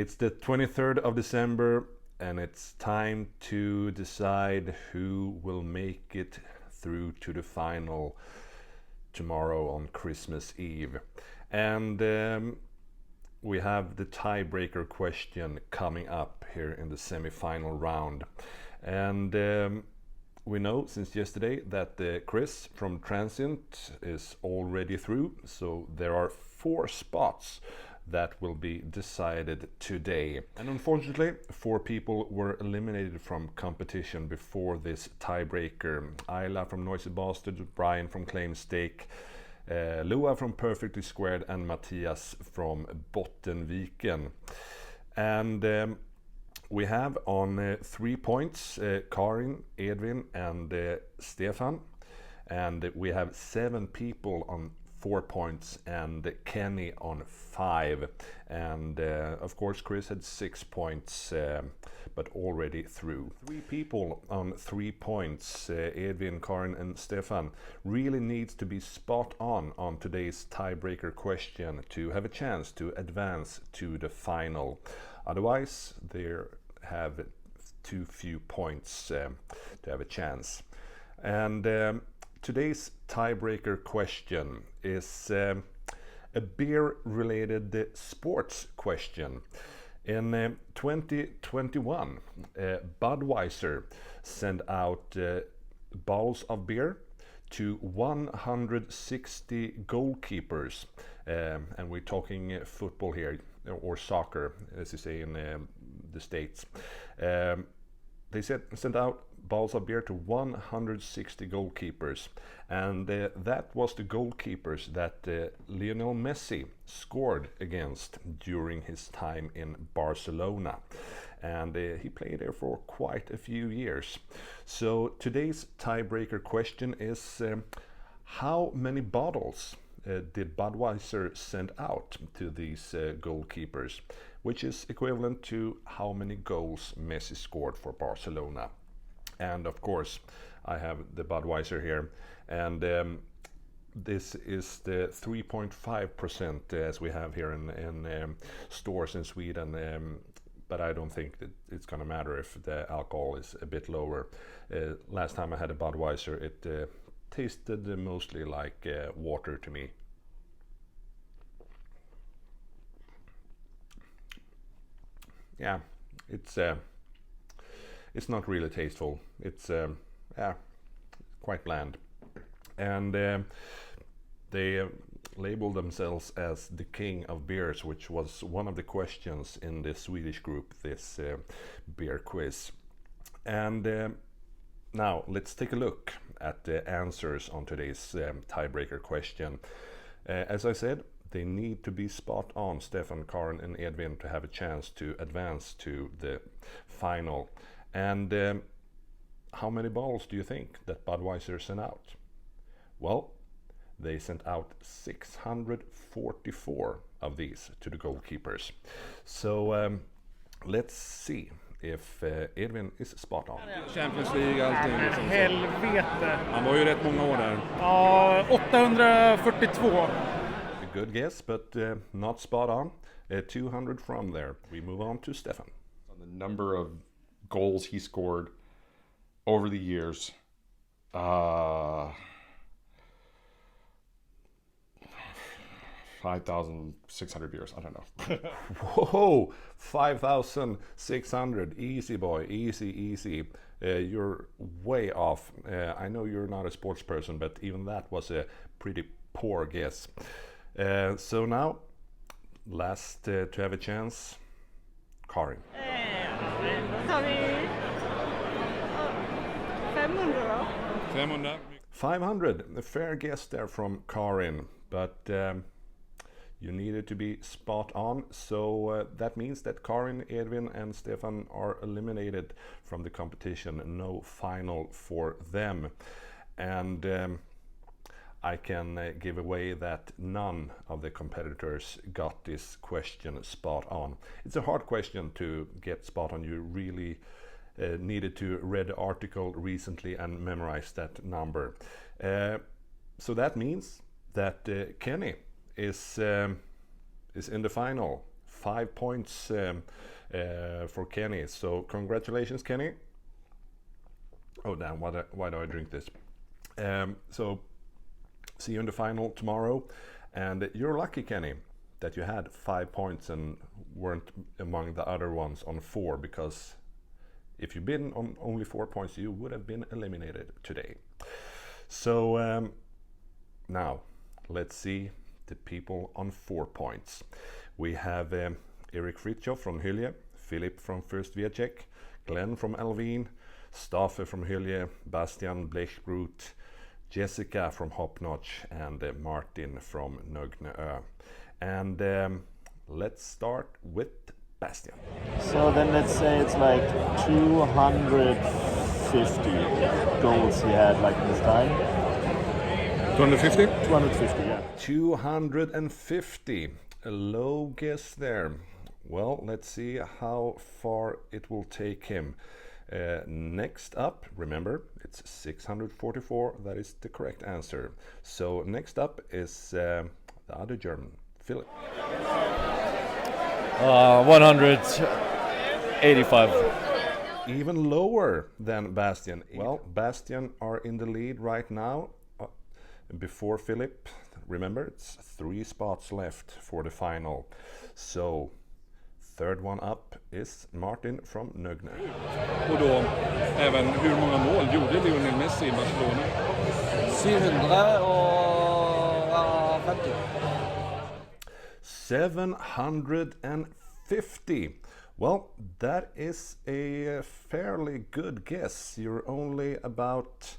It's the 23rd of December and it's time to decide who will make it through to the final tomorrow on Christmas Eve. And we have the tiebreaker question coming up here in the semi-final round. And we know since yesterday that Chris from Transient is already through, so there are 4 spots that will be decided today. And unfortunately, 4 people were eliminated from competition before this tiebreaker. Ayla from Noisy Bastard, Brian from Claim Stake, Lua from Perfectly Squared, and Mattias from Bottenviken. And we have on 3 points Karin, Edvin and Stefan. And we have 7 people on 4 points and Kenny on 5. And of course Chris had 6 points but already through. 3 people on 3 points, Edvin, Karin and Stefan, really needs to be spot on today's tiebreaker question to have a chance to advance to the final. Otherwise they have too few points to have a chance. And today's tiebreaker question is a beer-related sports question. In 2021, Budweiser sent out bottles of beer to 160 goalkeepers, and we're talking football here, or soccer, as you say in the States. They sent out bottles of beer to 160 goalkeepers, and that was the goalkeepers that Lionel Messi scored against during his time in Barcelona, and he played there for quite a few years. So today's tiebreaker question is how many bottles did Budweiser send out to these goalkeepers, which is equivalent to how many goals Messi scored for Barcelona. And of course I have the Budweiser here, and this is the 3.5% as we have here in stores in Sweden, but I don't think that it's gonna matter if the alcohol is a bit lower. Last time I had a Budweiser, it tasted mostly like water to me. Yeah, it's not really tasteful. It's quite bland. And they label themselves as the king of beers, which was one of the questions in the Swedish group, this beer quiz. And now let's take a look at the answers on today's tiebreaker question. As I said, they need to be spot on, Stefan, Karin and Edvin, to have a chance to advance to the final. And how many bottles do you think that Budweiser sent out? Well, they sent out 644 of these to the goalkeepers. So let's see if Edvin is spot on. Champions League, allting. Men helvete. Han var ju rätt många år där. Ja, 842. A good guess, but not spot on. 200 from there. We move on to Stefan. The number of goals he scored over the years, 5,600 beers. I don't know. Whoa, 5,600. Easy boy, easy. You're way off. I know you're not a sports person, but even that was a pretty poor guess. So now, last to have a chance, Karin. Tar vi 500 då? 500. 500, a fair guess there from Karin, but you needed to be spot on, so that means that Karin, Edvin and Stefan are eliminated from the competition. No final for them. And I can give away that none of the competitors got this question spot on. It's a hard question to get spot on. You really needed to read the article recently and memorize that number. So that means that Kenny is in the final 5 points for Kenny. So congratulations, Kenny. Oh damn! Why do I drink this? So see you in the final tomorrow. And you're lucky, Kenny, that you had 5 points and weren't among the other ones on 4, because if you'd been on only 4 points, you would have been eliminated today. So now let's see the people on 4 points. We have Erik Fritjof from Hylje, Philip from First Viacek, Glenn from Alvin, Staffe from Hylje, Bastian Blechbrut, Jessica from Hopnotch, and Martin from nöje. And let's start with Bastian. So then let's say it's like 250 goals he had like this time. 250? 250, yeah. 250. A low guess there. Well, let's see how far it will take him. Next up, remember, it's 644. That is the correct answer. So next up is the other German, Philip. 185. Even lower than Bastian. Well, Bastian are in the lead right now. Before Philip, remember, it's 3 spots left for the final. So third one up is Martin from nöje. Och då även hur många mål gjorde Lionel Messi i Barcelona? 750. 750. Well, that is a fairly good guess. You're only about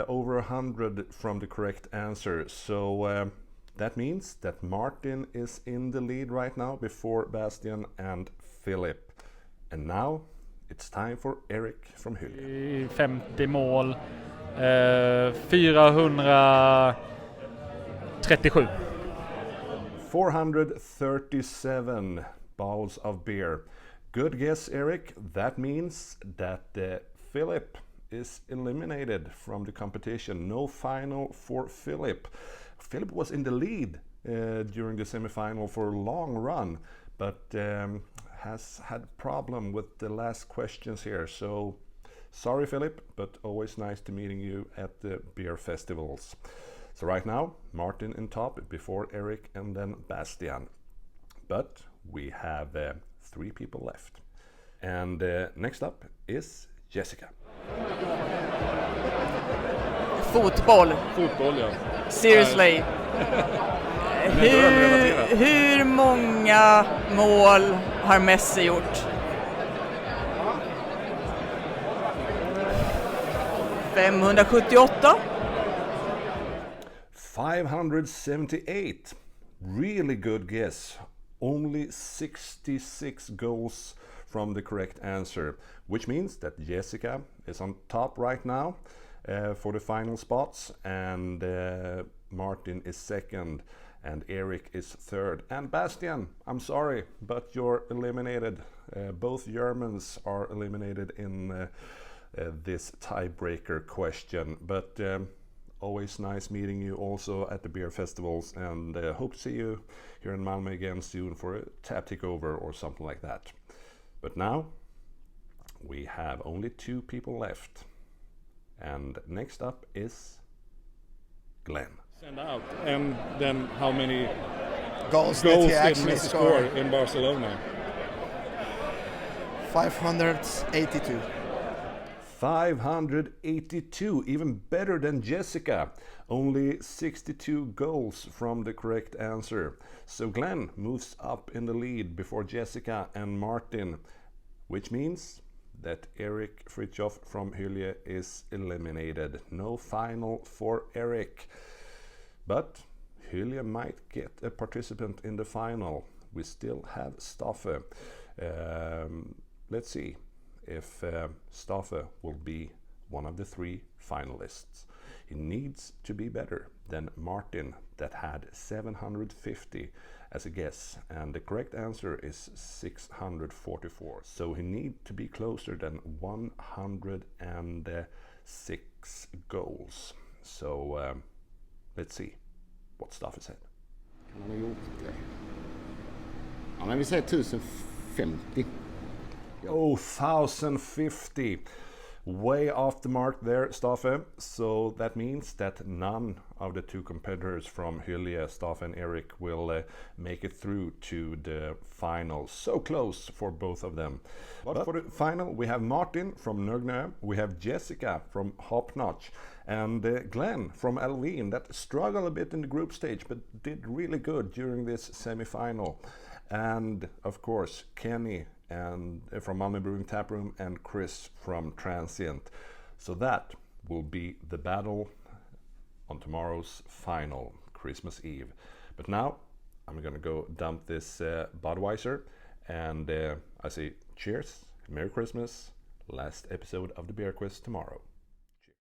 over 100 from the correct answer. So that means that Martin is in the lead right now before Bastian and Philip. And now it's time for Erik from Hylje. 50 mål. 437. 437 bottles of beer. Good guess, Erik. That means that Philip is eliminated from the competition. No final for Philip. Philip was in the lead during the semifinal for a long run, but has had problem with the last questions here. So sorry, Philip, but always nice to meeting you at the beer festivals. So right now, Martin in top before Erik and then Bastian. But we have 3 people left. And next up is Jessica. Fotboll. Fotboll, ja. Seriously. Hur många mål har Messi gjort? 578. 578. Really good guess. Only 66 goals from the correct answer, which means that Jessica is on top right now for the final spots, and Martin is second, and Erik is third. And Bastian, I'm sorry, but you're eliminated. Both Germans are eliminated in this tiebreaker question, but always nice meeting you also at the beer festivals, and hope to see you here in Malmö again soon for a tap takeover or something like that. But now we have only 2 people left, and next up is Glenn. Send out. And then how many Goals goals did he did actually Messi score? score in Barcelona? 582. 582, even better than Jessica. Only 62 goals from the correct answer. So Glenn moves up in the lead before Jessica and Martin, which means that Erik Fritjof from Hylje is eliminated. No final for Erik. But Hylje might get a participant in the final. We still have Staffe. Let's see if Staffe will be one of the 3 finalists. He needs to be better than Martin, that had 750 as a guess, and the correct answer is 644. So he needs to be closer than 106 goals. So let's see what Staffe said. Ja, men vi säger 1050. Oh, 1050. Way off the mark there, Staffe. So that means that none of the two competitors from Hyllie, Staffe and Eric, will make it through to the final. So close for both of them. But for the final, we have Martin from Nöje, we have Jessica from Hopnotch, and Glenn from Alvin that struggled a bit in the group stage but did really good during this semi-final. And of course, Kenny and from Malmö Brewing Taproom and Chris from Transient. So that will be the battle on tomorrow's final, Christmas Eve. But now I'm gonna go dump this Budweiser, and I say cheers, Merry Christmas, last episode of the Beer Quiz tomorrow.